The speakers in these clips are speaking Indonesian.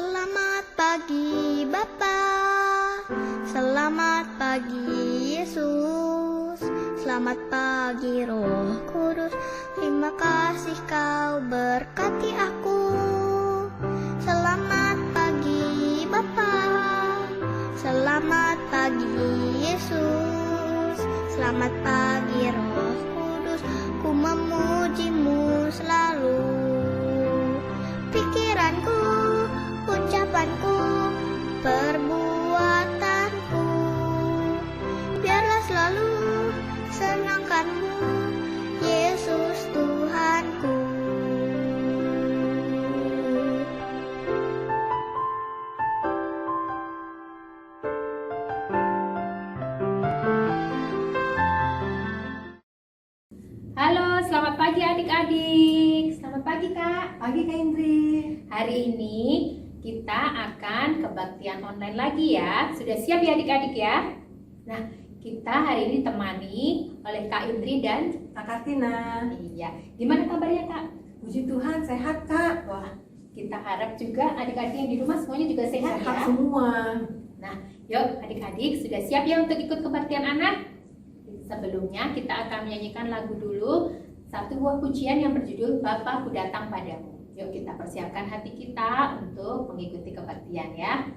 Selamat pagi Bapa, selamat pagi Yesus, selamat pagi Roh Kudus. Terima kasih kau berkati aku. Selamat pagi Bapa, selamat pagi Yesus, selamat pagi Roh Kudus. Ku memujimu selalu. Pikiranku, ucapanku, perbuatanku, biarlah selalu senangkanmu, Yesus Tuhanku. Halo, selamat pagi adik-adik. Selamat pagi Kak. Pagi Kak Indri. Hari ini kita akan kebaktian online lagi ya. Sudah siap ya adik-adik ya? Nah, kita hari ini ditemani oleh Kak Indri dan Kak Kartina. Iya. Gimana kabarnya Kak? Puji Tuhan sehat Kak. Wah, kita harap juga adik-adik yang di rumah semuanya juga sehat Sehat ya. semua. Nah, yuk adik-adik sudah siap ya untuk ikut kebaktian anak? Sebelumnya kita akan menyanyikan lagu dulu, satu buah pujian yang berjudul Bapa Ku Datang Padamu. Yuk kita persiapkan hati kita untuk mengikuti kebaktian ya.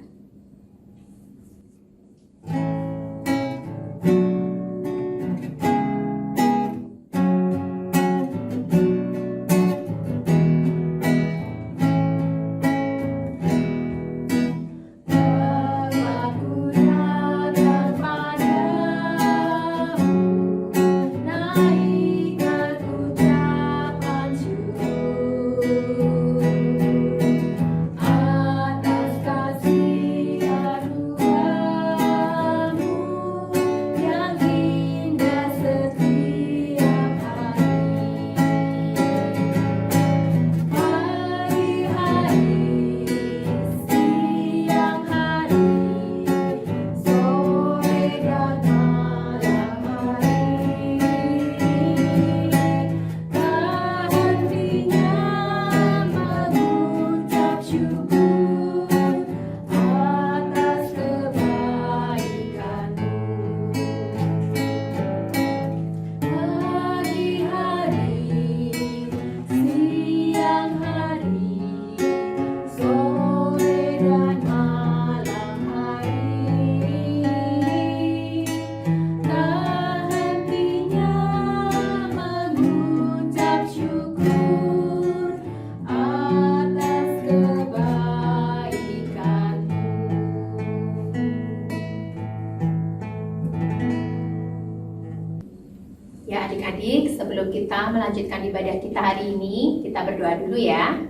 Ya adik-adik, sebelum kita melanjutkan ibadah kita hari ini, kita berdoa dulu ya.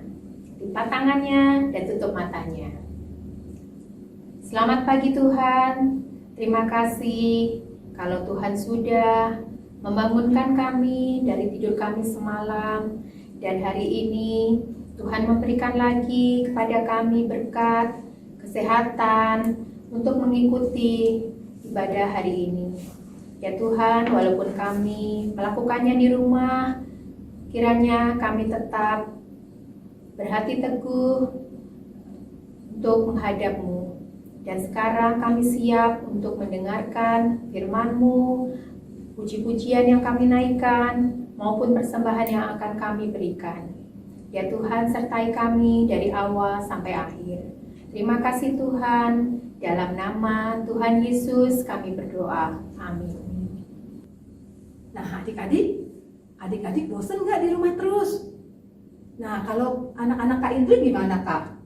Lipat tangannya dan tutup matanya. Selamat pagi Tuhan, terima kasih kalau Tuhan sudah membangunkan kami dari tidur kami semalam. Dan hari ini Tuhan memberikan lagi kepada kami berkat, kesehatan untuk mengikuti ibadah hari ini. Ya Tuhan, walaupun kami melakukannya di rumah, kiranya kami tetap berhati teguh untuk menghadap-Mu. Dan sekarang kami siap untuk mendengarkan firman-Mu, puji-pujian yang kami naikkan, maupun persembahan yang akan kami berikan. Ya Tuhan, sertai kami dari awal sampai akhir. Terima kasih Tuhan, dalam nama Tuhan Yesus kami berdoa. Amin. Nah adik-adik bosen nggak di rumah terus? Nah kalau anak-anak Kak Indri gimana Kak?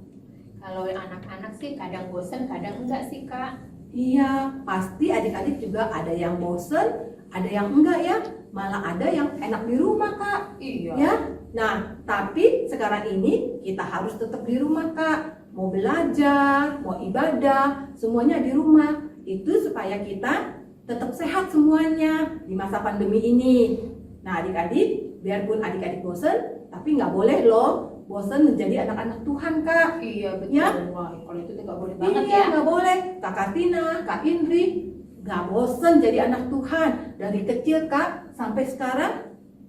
Kalau anak-anak sih kadang bosan, kadang enggak sih Kak. Iya, pasti adik-adik juga ada yang bosen, ada yang enggak ya. Malah ada yang enak di rumah Kak. Iya. Ya. Nah, tapi sekarang ini kita harus tetap di rumah Kak. Mau belajar, mau ibadah, semuanya di rumah. Itu supaya kita tetap sehat semuanya di masa pandemi ini. Nah adik-adik, biarpun adik-adik bosen, tapi nggak boleh loh bosen menjadi anak-anak Tuhan Kak. Iya betul. Ya? Wah, kalau itu nggak boleh banget Iya, ya. nggak boleh. Kak Kartina, Kak Indri, nggak bosen jadi anak Tuhan. Dari kecil Kak, sampai sekarang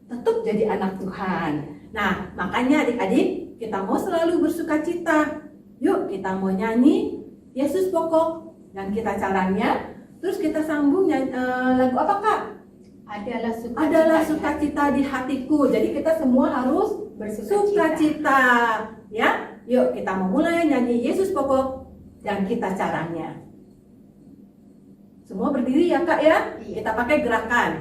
tetap jadi anak Tuhan. Nah, makanya adik-adik, kita mau selalu bersuka cita. Yuk kita mau nyanyi Yesus pokok. Dan kita caranya, terus kita sambung lagu apa Kak? Adalah sukacita di hatiku. Jadi kita semua harus bersukacita. Ya, yuk kita mau mulai nyanyi Yesus pokok dan kita caranya. Semua berdiri ya Kak ya. Kita pakai gerakan.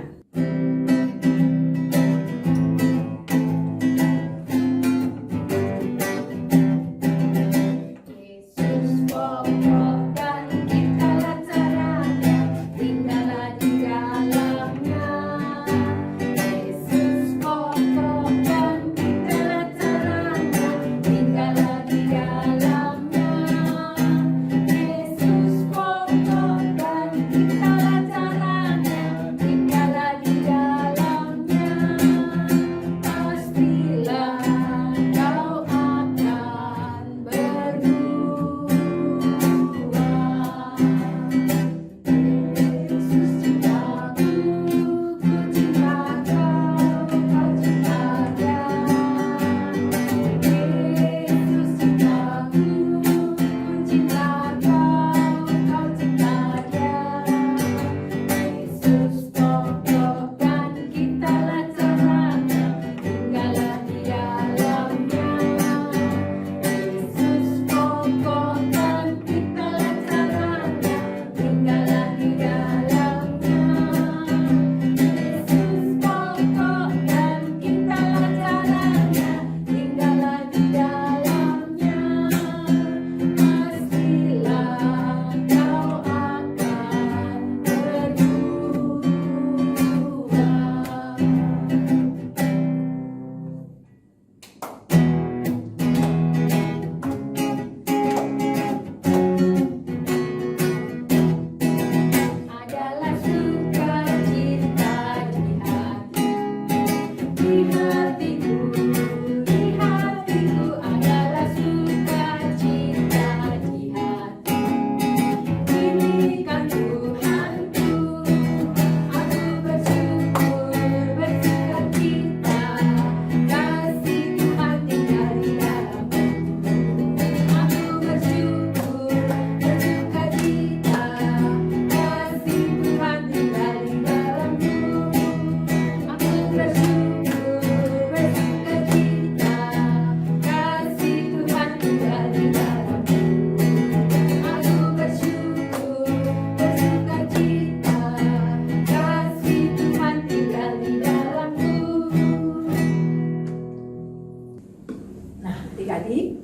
Adik-adik,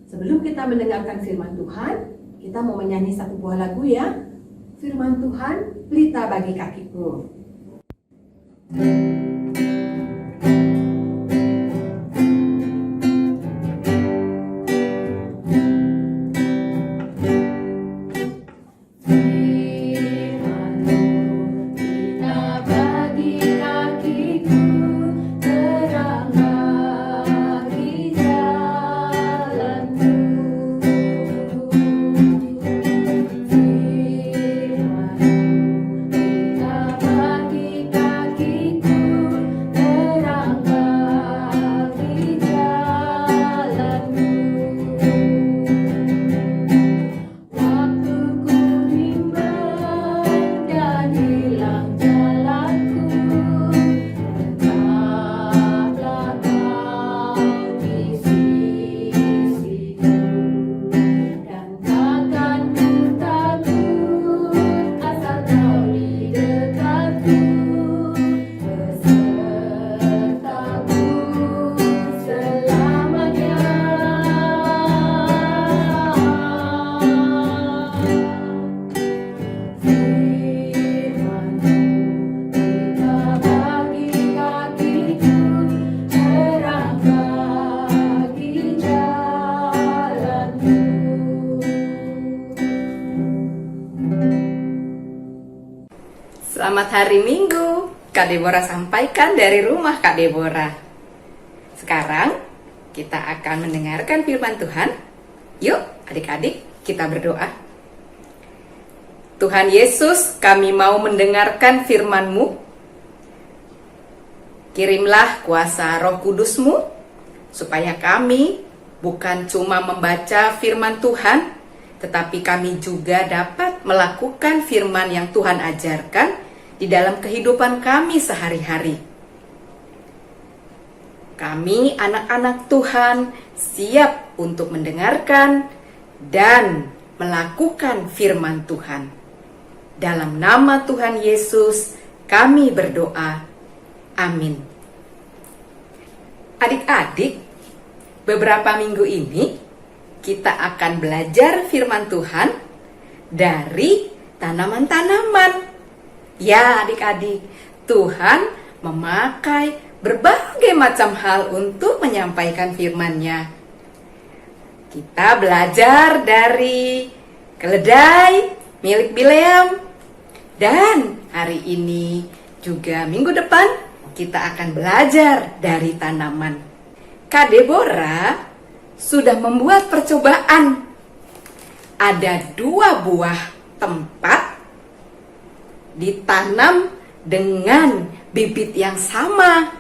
sebelum kita mendengarkan firman Tuhan, kita mau menyanyi satu buah lagu ya. Firman Tuhan, pelita bagi kakiku. Selamat hari Minggu, Kak Deborah sampaikan dari rumah Kak Deborah. Sekarang kita akan mendengarkan firman Tuhan. Yuk adik-adik kita berdoa. Tuhan Yesus, kami mau mendengarkan firman-Mu. Kirimlah kuasa Roh Kudus-Mu supaya kami bukan cuma membaca firman Tuhan, tetapi kami juga dapat melakukan firman yang Tuhan ajarkan di dalam kehidupan kami sehari-hari. Kami anak-anak Tuhan siap untuk mendengarkan dan melakukan firman Tuhan. Dalam nama Tuhan Yesus kami berdoa. Amin. Adik-adik, beberapa minggu ini kita akan belajar firman Tuhan dari tanaman-tanaman. Ya adik-adik, Tuhan memakai berbagai macam hal untuk menyampaikan firman-Nya. Kita belajar dari keledai milik Bileam. Dan hari ini juga minggu depan kita akan belajar dari tanaman. Kak Deborah sudah membuat percobaan. Ada 2 buah tempat ditanam dengan bibit yang sama.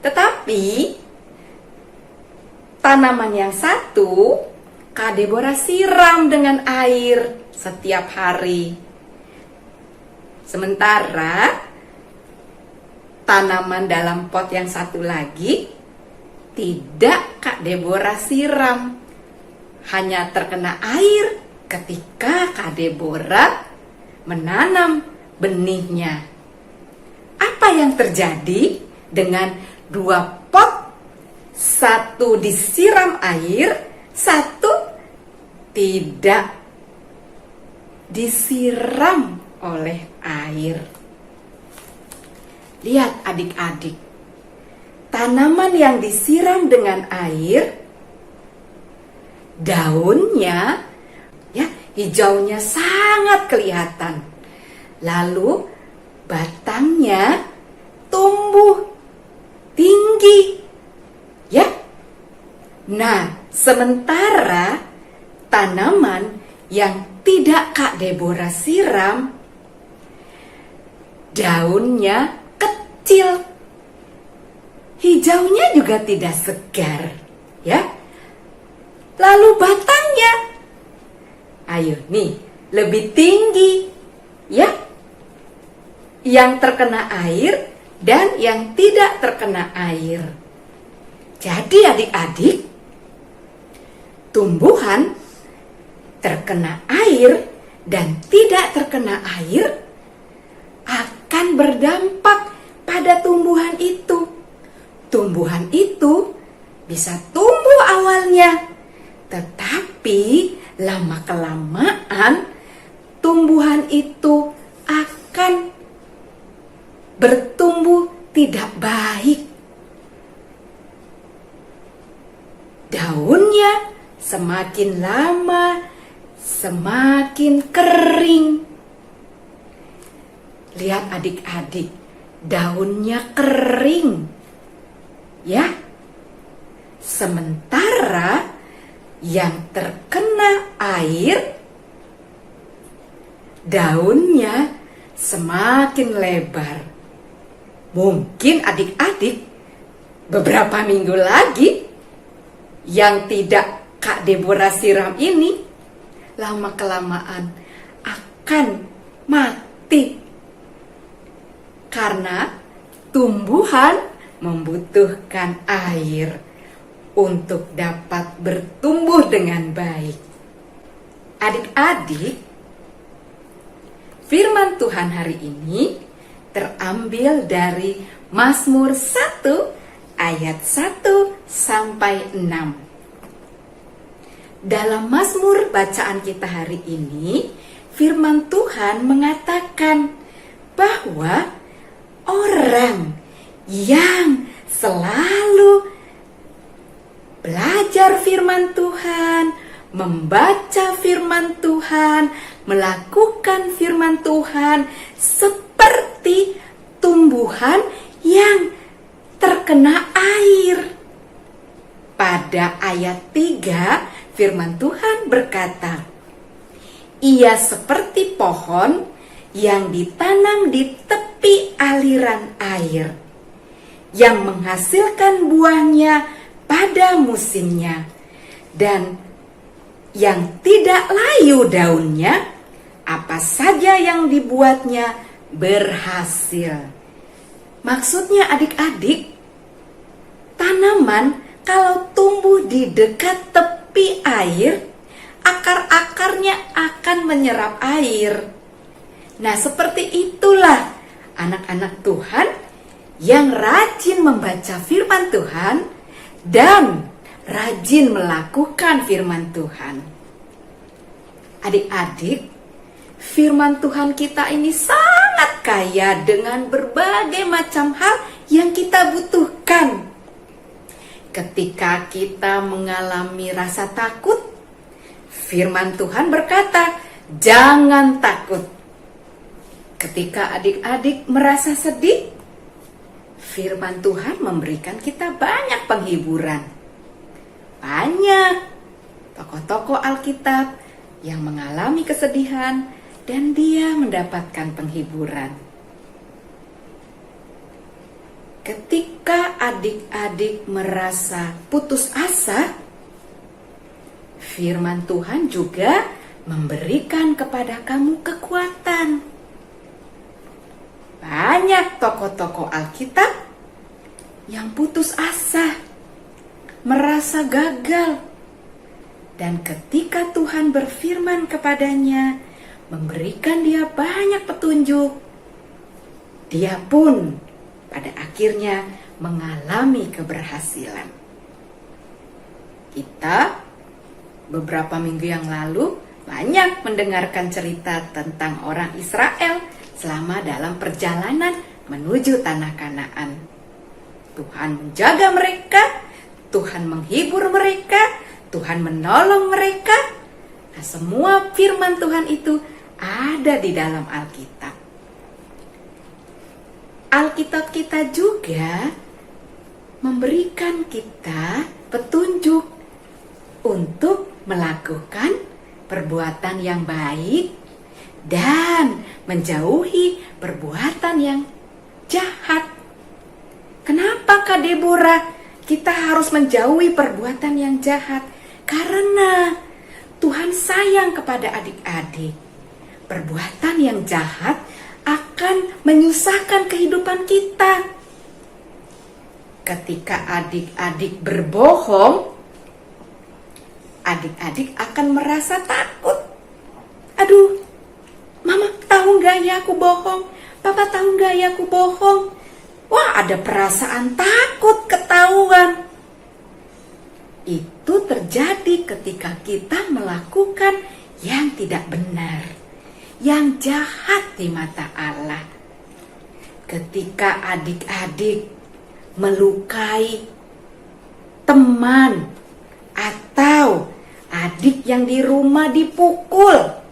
Tetapi tanaman yang satu Kak Deborah siram dengan air setiap hari. Sementara tanaman dalam pot yang satu lagi tidak Kak Deborah siram. Hanya terkena air ketika Kak Deborah menanam benihnya. Apa yang terjadi dengan 2 pot? Satu disiram air, satu tidak disiram oleh air. Lihat adik-adik, tanaman yang disiram dengan air, daunnya ya hijaunya sangat kelihatan. Lalu batangnya tumbuh tinggi. Ya. Nah, sementara tanaman yang tidak Kak Deborah siram, daunnya kecil. Hijaunya juga tidak segar, ya. Lalu batangnya, ayo nih, lebih tinggi, ya. Yang terkena air dan yang tidak terkena air. Jadi adik-adik, tumbuhan terkena air dan tidak terkena air akan berdampak pada tumbuhan itu. Tumbuhan itu bisa tumbuh awalnya, tetapi lama-kelamaan tumbuhan itu akan bertumbuh tidak baik. Daunnya semakin lama semakin kering. Lihat adik-adik, daunnya kering. Ya. Sementara yang terkena air, daunnya semakin lebar. Mungkin adik-adik beberapa minggu lagi yang tidak Kak Deborah siram ini lama-kelamaan akan mati. Karena tumbuhan membutuhkan air untuk dapat bertumbuh dengan baik. Adik-adik, firman Tuhan hari ini terambil dari Mazmur 1 ayat 1 sampai 6. Dalam Mazmur bacaan kita hari ini, firman Tuhan mengatakan bahwa orang yang selalu belajar firman Tuhan, membaca firman Tuhan, melakukan firman Tuhan seperti tumbuhan yang terkena air. Pada ayat 3 firman Tuhan berkata, ia seperti pohon yang ditanam di tepi aliran air, yang menghasilkan buahnya pada musimnya, dan yang tidak layu daunnya, apa saja yang dibuatnya berhasil. Maksudnya adik-adik, tanaman kalau tumbuh di dekat tepi air, akar-akarnya akan menyerap air. Nah, seperti itulah anak-anak Tuhan yang rajin membaca firman Tuhan dan rajin melakukan firman Tuhan. Adik-adik, firman Tuhan kita ini sangat kaya dengan berbagai macam hal yang kita butuhkan. Ketika kita mengalami rasa takut, firman Tuhan berkata, "Jangan takut." Ketika adik-adik merasa sedih, firman Tuhan memberikan kita banyak penghiburan. Banyak tokoh-tokoh Alkitab yang mengalami kesedihan dan dia mendapatkan penghiburan. Ketika adik-adik merasa putus asa, firman Tuhan juga memberikan kepada kamu kekuatan. Banyak tokoh-tokoh Alkitab yang putus asa, merasa gagal. Dan ketika Tuhan berfirman kepadanya, memberikan dia banyak petunjuk, dia pun pada akhirnya mengalami keberhasilan. Kita beberapa minggu yang lalu banyak mendengarkan cerita tentang orang Israel selama dalam perjalanan menuju tanah Kanaan. Tuhan menjaga mereka, Tuhan menghibur mereka, Tuhan menolong mereka. Nah, semua firman Tuhan itu ada di dalam Alkitab. Alkitab kita juga memberikan kita petunjuk untuk melakukan perbuatan yang baik dan menjauhi perbuatan yang jahat. Kenapa Kak Deborah kita harus menjauhi perbuatan yang jahat? Karena Tuhan sayang kepada adik-adik. Perbuatan yang jahat akan menyusahkan kehidupan kita. Ketika adik-adik berbohong, adik-adik akan merasa takut. Aduh, Mama tahu gak ya aku bohong? Papa tahu gak ya aku bohong? Wah, ada perasaan takut ketahuan. Itu terjadi ketika kita melakukan yang tidak benar, yang jahat di mata Allah. Ketika adik-adik melukai teman atau adik yang di rumah dipukul,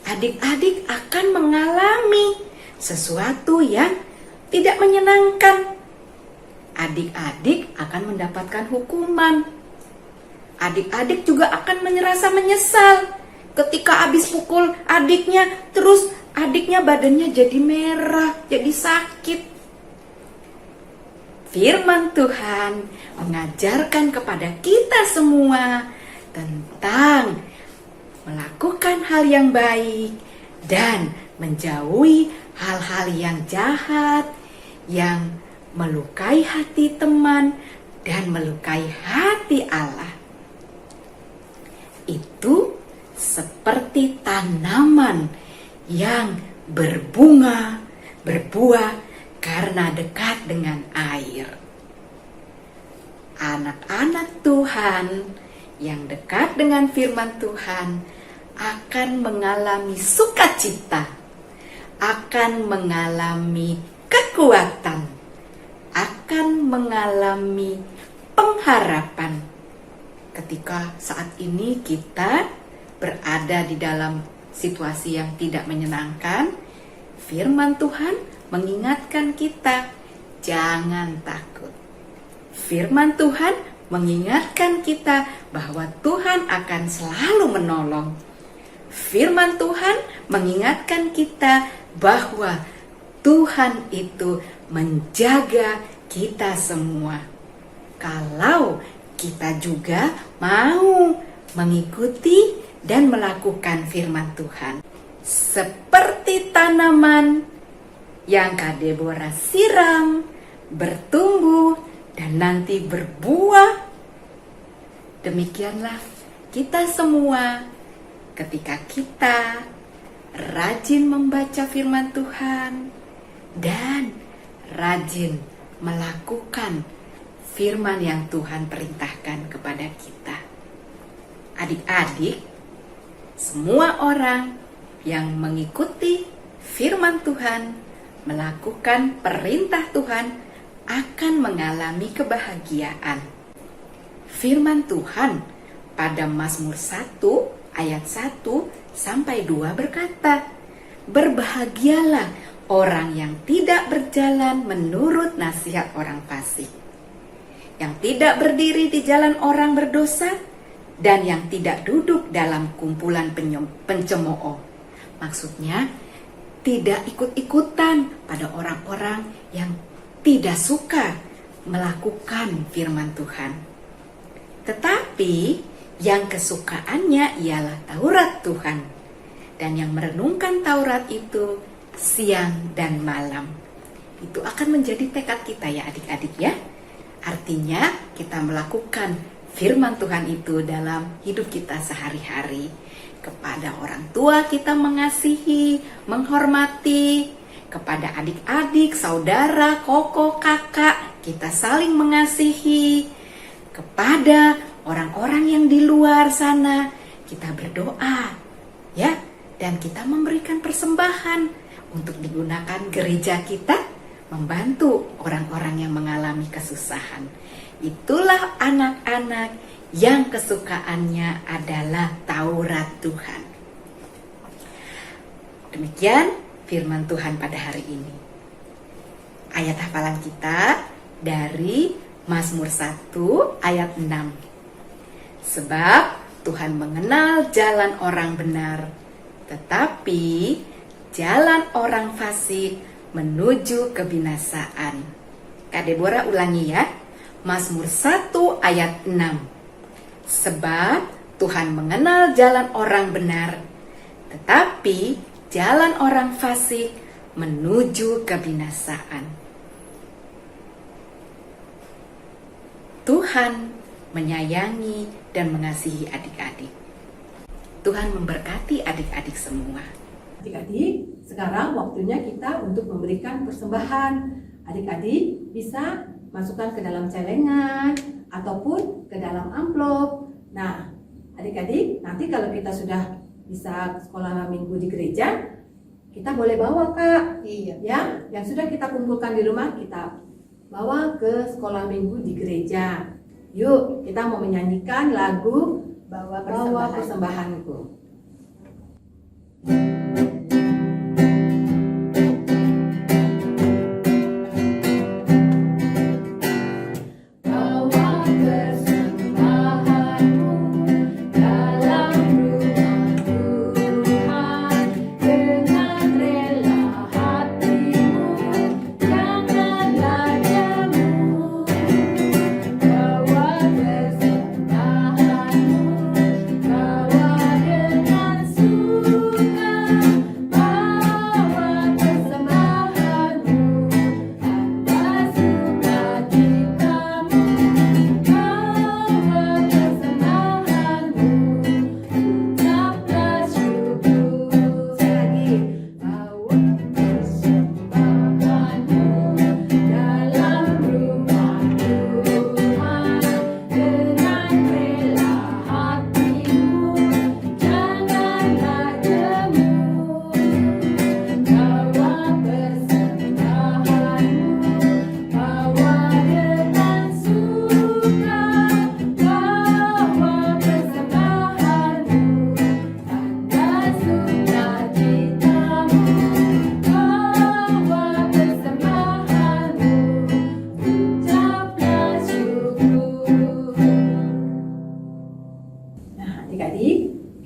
adik-adik akan mengalami sesuatu yang tidak menyenangkan. Adik-adik akan mendapatkan hukuman. Adik-adik juga akan merasa menyesal ketika habis pukul adiknya, terus adiknya badannya jadi merah, jadi sakit. Firman Tuhan mengajarkan kepada kita semua tentang melakukan hal yang baik dan menjauhi hal-hal yang jahat, yang melukai hati teman dan melukai hati Allah. Itu seperti tanaman yang berbunga, berbuah karena dekat dengan air. Anak-anak Tuhan yang dekat dengan firman Tuhan akan mengalami sukacita, akan mengalami kekuatan, akan mengalami pengharapan. Ketika saat ini kita berada di dalam situasi yang tidak menyenangkan, firman Tuhan mengingatkan kita, jangan takut. Firman Tuhan mengingatkan kita bahwa Tuhan akan selalu menolong. Firman Tuhan mengingatkan kita bahwa Tuhan itu menjaga kita semua. Kalau kita juga mau mengikuti dan melakukan firman Tuhan. Seperti tanaman yang Kak Deborah siram, bertumbuh, dan nanti berbuah. Demikianlah kita semua ketika kita rajin membaca firman Tuhan dan rajin melakukan firman yang Tuhan perintahkan kepada kita. Adik-adik, semua orang yang mengikuti firman Tuhan, melakukan perintah Tuhan, akan mengalami kebahagiaan. Firman Tuhan pada Mazmur 1 ayat 1 sampai 2 berkata, "Berbahagialah orang yang tidak berjalan menurut nasihat orang fasik, yang tidak berdiri di jalan orang berdosa, dan yang tidak duduk dalam kumpulan pencemooh." Maksudnya, tidak ikut-ikutan pada orang-orang yang tidak suka melakukan firman Tuhan. Tetapi yang kesukaannya ialah Taurat Tuhan, dan yang merenungkan Taurat itu siang dan malam. Itu akan menjadi tekad kita ya adik-adik ya. Artinya kita melakukan firman Tuhan itu dalam hidup kita sehari-hari. Kepada orang tua kita mengasihi, menghormati. Kepada adik-adik, saudara, koko, kakak, kita saling mengasihi. Kepada orang-orang yang di luar sana, kita berdoa, ya, dan kita memberikan persembahan untuk digunakan gereja kita membantu orang-orang yang mengalami kesusahan. Itulah anak-anak yang kesukaannya adalah Taurat Tuhan. Demikian firman Tuhan pada hari ini. Ayat hafalan kita dari Mazmur 1 ayat 6. Sebab Tuhan mengenal jalan orang benar, tetapi jalan orang fasik menuju kebinasaan. Kak Deborah ulangi ya. Mazmur 1 ayat 6. Sebab Tuhan mengenal jalan orang benar, tetapi jalan orang fasik menuju kebinasaan. Tuhan menyayangi dan mengasihi adik-adik. Tuhan memberkati adik-adik semua. Adik-adik, sekarang waktunya kita untuk memberikan persembahan. Adik-adik bisa masukkan ke dalam celengan ataupun ke dalam amplop. Nah, adik-adik, nanti kalau kita sudah bisa sekolah minggu di gereja, kita boleh bawa Kak. Iya. Ya, yang sudah kita kumpulkan di rumah kita bawa ke sekolah minggu di gereja. Yuk, kita mau menyanyikan lagu Bawa persembahanku.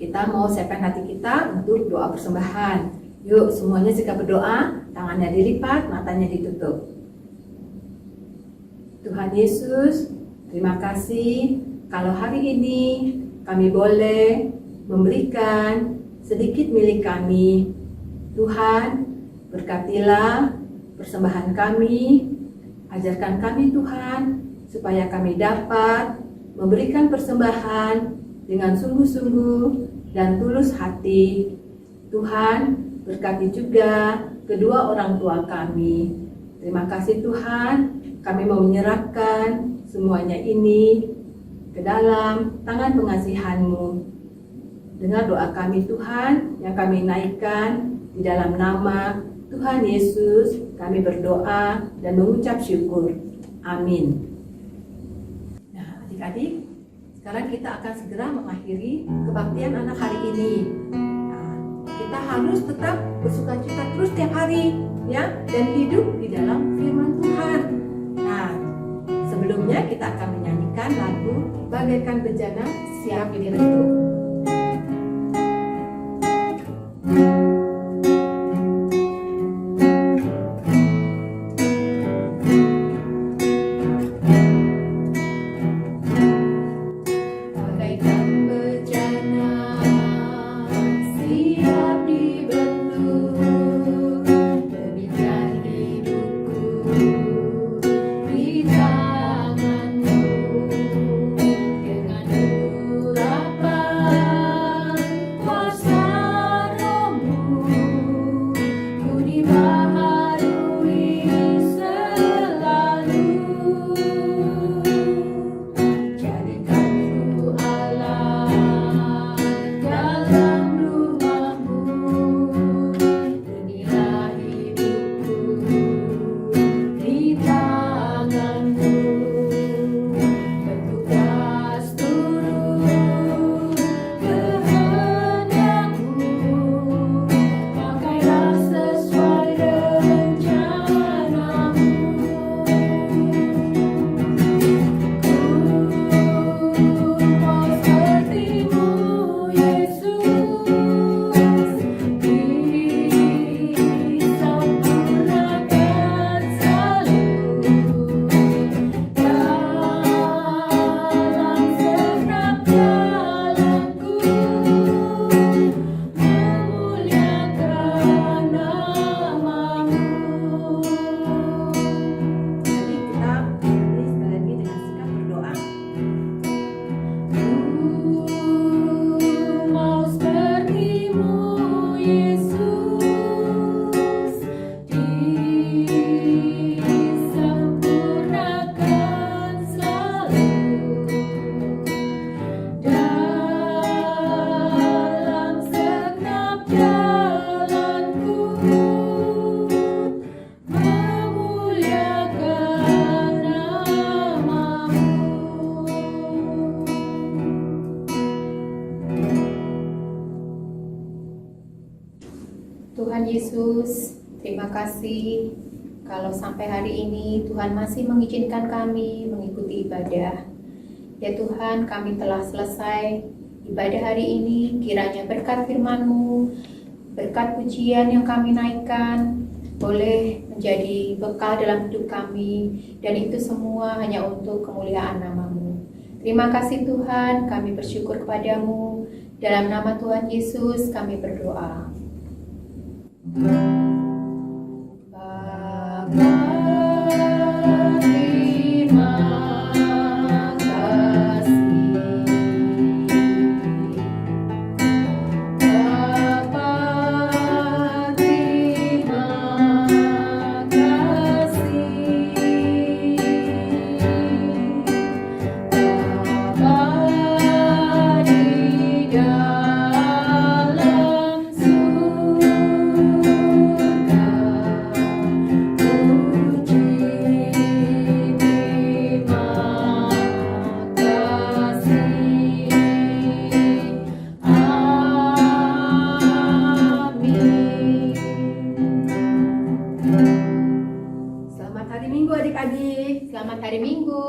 Kita mau siapkan hati kita untuk doa persembahan. Yuk, semuanya jika berdoa, tangannya dilipat, matanya ditutup. Tuhan Yesus, Terima kasih kalau hari ini kami boleh memberikan sedikit milik kami. Tuhan, berkatilah persembahan kami, ajarkan kami Tuhan, supaya kami dapat memberikan persembahan dengan sungguh-sungguh dan tulus hati. Tuhan, berkati juga kedua orang tua kami. Terima kasih Tuhan, kami mau menyerahkan semuanya ini ke dalam tangan pengasihan-Mu. Dengar doa kami Tuhan yang kami naikkan di dalam nama Tuhan Yesus. Kami berdoa dan mengucap syukur. Amin. Nah, adik-adik, sekarang kita akan segera mengakhiri kebaktian anak hari ini. Kita harus tetap bersukacita terus tiap hari, ya, dan hidup di dalam firman Tuhan. Nah, sebelumnya kita akan menyanyikan lagu Bagaikan Bejana Siap Dibentuk. Tuhan Yesus, terima kasih kalau sampai hari ini Tuhan masih mengizinkan kami mengikuti ibadah. Ya Tuhan, kami telah selesai ibadah hari ini. Kiranya berkat firman-Mu, berkat pujian yang kami naikkan boleh menjadi bekal dalam hidup kami, dan itu semua hanya untuk kemuliaan nama-Mu. Terima kasih Tuhan, kami bersyukur kepadamu. Dalam nama Tuhan Yesus kami berdoa. Selamat hari Minggu.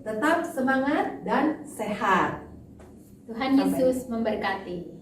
Tetap semangat dan sehat. Tuhan Yesus memberkati.